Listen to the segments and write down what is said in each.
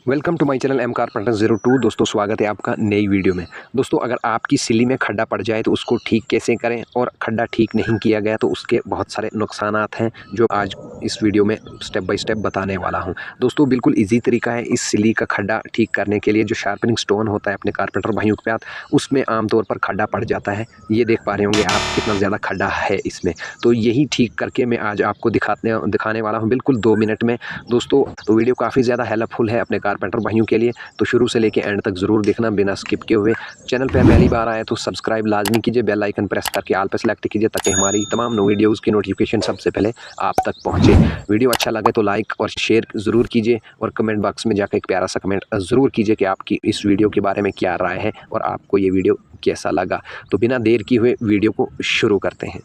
Welcome to my channel M carpenter 02। दोस्तों स्वागत है आपका नई वीडियो में। दोस्तों अगर आपकी सिली में खड्डा पड़ जाए तो उसको ठीक कैसे करें, और खड्डा ठीक नहीं किया गया तो उसके बहुत सारे नुकसानात हैं जो आज इस वीडियो में स्टेप बाय स्टेप बताने वाला हूं। दोस्तों बिल्कुल इजी तरीका है इस सिली का खड्डा ठीक करने के लिए। जो शार्पनिंग स्टोन होता है अपने कारपेंटर भाइयों के पास, उसमें आमतौर पर खड्डा पड़ जाता है। ये देख पा रहे होंगे आप कितना ज़्यादा खड्डा है इसमें। तो यही ठीक करके मैं आज आपको दिखाने वाला हूँ बिल्कुल 2 मिनट में। दोस्तों तो वीडियो काफ़ी ज़्यादा हेल्पफुल है अपने कारपेंटर भाइयों के लिए, तो शुरू से लेके एंड तक ज़रूर देखना बिना स्किप किए हुए। चैनल पे पहली बार आए तो सब्सक्राइब लाजमी कीजिए, बेल आइकन प्रेस करके ऑल पे सेलेक्ट कीजिए ताकि हमारी तमाम वीडियोज़ की नोटिफिकेशन सबसे पहले आप तक पहुँचे। वीडियो अच्छा लगे तो लाइक और शेयर ज़रूर कीजिए, और कमेंट बॉक्स में जाकर एक प्यारा सा कमेंट ज़रूर कीजिए कि आपकी इस वीडियो के बारे में क्या राय है और आपको ये वीडियो कैसा लगा। तो बिना देर किए हुए वीडियो को शुरू करते हैं।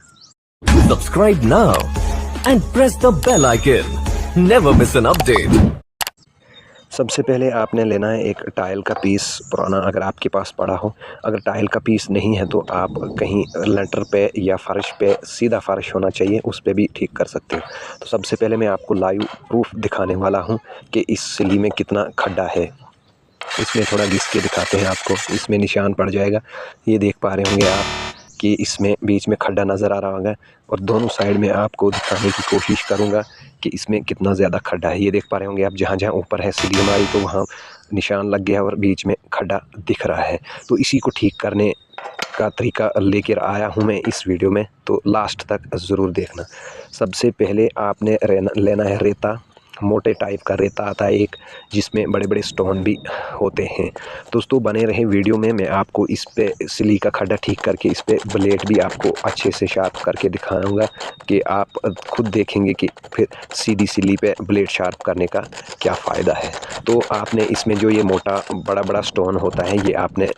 Subscribe now and press the bell icon. Never miss an update. सबसे पहले आपने लेना है एक टाइल का पीस पुराना, अगर आपके पास पड़ा हो। अगर टाइल का पीस नहीं है तो आप कहीं लेंटर पे या फर्श पे, सीधा फर्श होना चाहिए, उस पे भी ठीक कर सकते हो। तो सबसे पहले मैं आपको लाइव प्रूफ दिखाने वाला हूँ कि इस सिली में कितना खड्डा है। इसमें थोड़ा घिस के दिखाते हैं आपको, इसमें निशान पड़ जाएगा। ये देख पा रहे होंगे आप कि इसमें बीच में खड्डा नज़र आ रहा होगा, और दोनों साइड में आपको दिखाने की कोशिश करूँगा कि इसमें कितना ज़्यादा खड्डा है। ये देख पा रहे होंगे आप, जहाँ जहाँ ऊपर है सिली हमारी तो वहाँ निशान लग गया और बीच में खड्डा दिख रहा है। तो इसी को ठीक करने का तरीका लेकर आया हूँ मैं इस वीडियो में, तो लास्ट तक ज़रूर देखना। सबसे पहले आपने लेना है रेता। मोटे टाइप का रेता आता है एक, जिसमें बड़े बड़े स्टोन भी होते हैं। दोस्तों बने रहे वीडियो में, मैं आपको इस पे सिली का खड्डा ठीक करके इस पे ब्लेड भी आपको अच्छे से शार्प करके दिखाऊंगा कि आप खुद देखेंगे कि फिर सीधी सिली पे ब्लेड शार्प करने का क्या फ़ायदा है। तो आपने इसमें जो ये मोटा बड़ा बड़ा स्टोन होता है ये आपने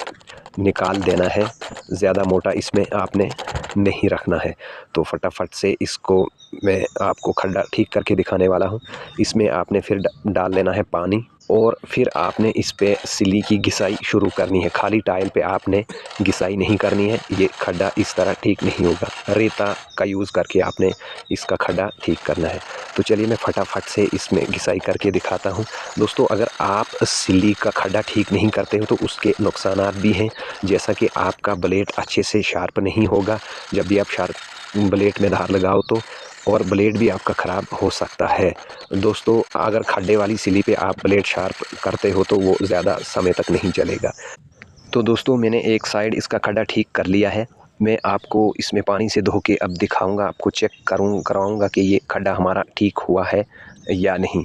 निकाल देना है, ज़्यादा मोटा इसमें आपने नहीं रखना है। तो फटाफट से इसको मैं आपको खड्डा ठीक करके दिखाने वाला हूँ। इसमें आपने फिर डाल लेना है पानी, और फिर आपने इस पे सिली की घिसाई शुरू करनी है। खाली टाइल पे आपने घिसाई नहीं करनी है, ये खड्डा इस तरह ठीक नहीं होगा। रेता का यूज़ करके आपने इसका खड्डा ठीक करना है। तो चलिए मैं फटाफट से इसमें घिसाई करके दिखाता हूँ। दोस्तों अगर आप सिली का खड्डा ठीक नहीं करते हो तो उसके नुकसानात भी हैं, जैसा कि आपका ब्लेड अच्छे से शार्प नहीं होगा जब भी आप ब्लेड में धार लगाओ तो, और ब्लेड भी आपका ख़राब हो सकता है। दोस्तों अगर खड्डे वाली सिली पे आप ब्लेड शार्प करते हो तो वो ज़्यादा समय तक नहीं चलेगा। तो दोस्तों मैंने एक साइड इसका खड्डा ठीक कर लिया है। मैं आपको इसमें पानी से धो के अब दिखाऊंगा, आपको चेक कराऊंगा कि ये खड्डा हमारा ठीक हुआ है या नहीं।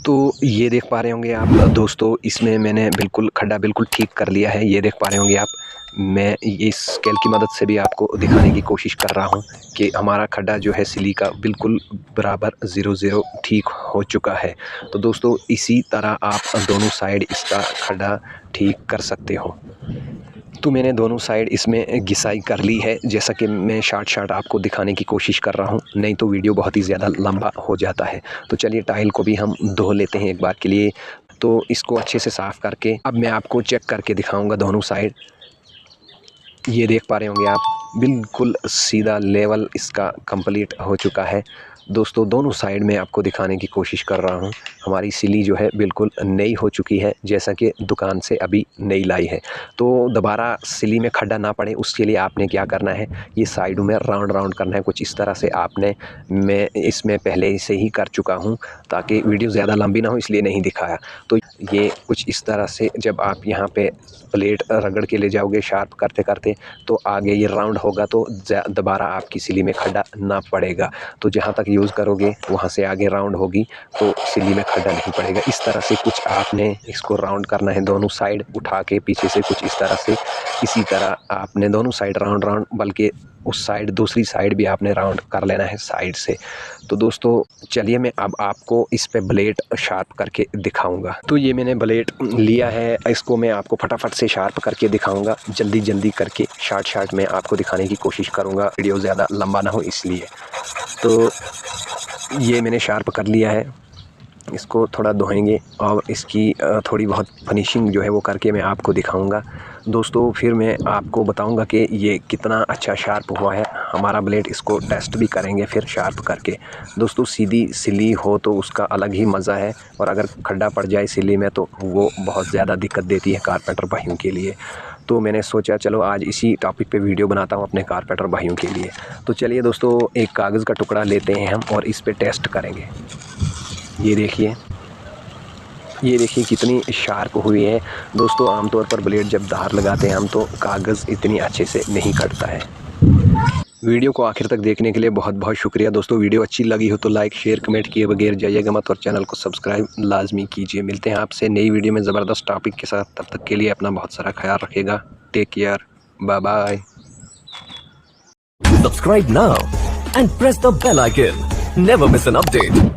तो ये देख पा रहे होंगे आप दोस्तों, इसमें मैंने बिल्कुल खड्डा बिल्कुल ठीक कर लिया है। ये देख पा रहे होंगे आप, मैं इस स्केल की मदद से भी आपको दिखाने की कोशिश कर रहा हूँ कि हमारा खड्डा जो है सिली का बिल्कुल बराबर 0 ठीक हो चुका है। तो दोस्तों इसी तरह आप दोनों साइड इसका खड्डा ठीक कर सकते हो। तो मैंने दोनों साइड इसमें घिसाई कर ली है, जैसा कि मैं शार्ट आपको दिखाने की कोशिश कर रहा हूँ, नहीं तो वीडियो बहुत ही ज़्यादा लंबा हो जाता है। तो चलिए टाइल को भी हम धो लेते हैं एक बार के लिए। तो इसको अच्छे से साफ़ करके अब मैं आपको चेक करके दिखाऊंगा दोनों साइड। ये देख पा रहे होंगे आप, बिल्कुल सीधा लेवल इसका कंप्लीट हो चुका है। दोस्तों दोनों साइड में आपको दिखाने की कोशिश कर रहा हूँ। हमारी सिली जो है बिल्कुल नई हो चुकी है, जैसा कि दुकान से अभी नई लाई है। तो दोबारा सिली में खड्डा ना पड़े उसके लिए आपने क्या करना है, ये साइडों में राउंड करना है कुछ इस तरह से। आपने, मैं इसमें पहले से ही कर चुका हूँ ताकि वीडियो ज़्यादा लंबी ना हो, इसलिए नहीं दिखाया। तो ये कुछ इस तरह से जब आप यहाँ पे प्लेट रगड़ के ले जाओगे शार्प करते करते, तो आगे ये राउंड होगा तो दोबारा आपकी सिली में खड्डा ना पड़ेगा। तो जहाँ तक यूज़ करोगे वहाँ से आगे राउंड होगी तो सिली में खड्डा नहीं पड़ेगा। इस तरह से कुछ आपने इसको राउंड करना है, दोनों साइड उठा के पीछे से कुछ इस तरह से। इसी तरह आपने दोनों साइड राउंड बल्कि उस साइड दूसरी साइड भी आपने राउंड कर लेना है साइड से। तो दोस्तों चलिए मैं अब आपको इस पे ब्लेड शार्प करके दिखाऊंगा। तो ये मैंने ब्लेड लिया है, इसको मैं आपको फटाफट से शार्प करके दिखाऊंगा, जल्दी करके शार्ट में आपको दिखाने की कोशिश करूंगा, वीडियो ज़्यादा लंबा ना हो इसलिए। तो ये मैंने शार्प कर लिया है, इसको थोड़ा धोएंगे और इसकी थोड़ी बहुत फिनिशिंग जो है वो करके मैं आपको दिखाऊंगा। दोस्तों फिर मैं आपको बताऊंगा कि ये कितना अच्छा शार्प हुआ है हमारा ब्लेड इसको टेस्ट भी करेंगे फिर शार्प करके। दोस्तों सीधी सिली हो तो उसका अलग ही मज़ा है, और अगर खड्डा पड़ जाए सिली में तो वो बहुत ज़्यादा दिक्कत देती है कारपेंटर भाइयों के लिए। तो मैंने सोचा चलो आज इसी टॉपिक पे वीडियो बनाता हूँ अपने कारपेंटर भाइयों के लिए। तो चलिए दोस्तों, एक कागज़ का टुकड़ा लेते हैं हम और इस पे टेस्ट करेंगे। ये देखिए कितनी शार्प हुई है। दोस्तों आमतौर पर ब्लेड जब धार लगाते हैं हम तो कागज़ इतनी अच्छे से नहीं कटता है। वीडियो को आखिर तक देखने के लिए बहुत बहुत शुक्रिया। दोस्तों वीडियो अच्छी लगी हो तो लाइक शेयर कमेंट किए बगैर जाइएगा मत, और चैनल को सब्सक्राइब लाजमी कीजिए। मिलते हैं आपसे नई वीडियो में ज़बरदस्त टॉपिक के साथ। तब तक के लिए अपना बहुत सारा ख्याल रखिएगा। Take care, bye bye. Subscribe now and press the bell icon. Never miss an update.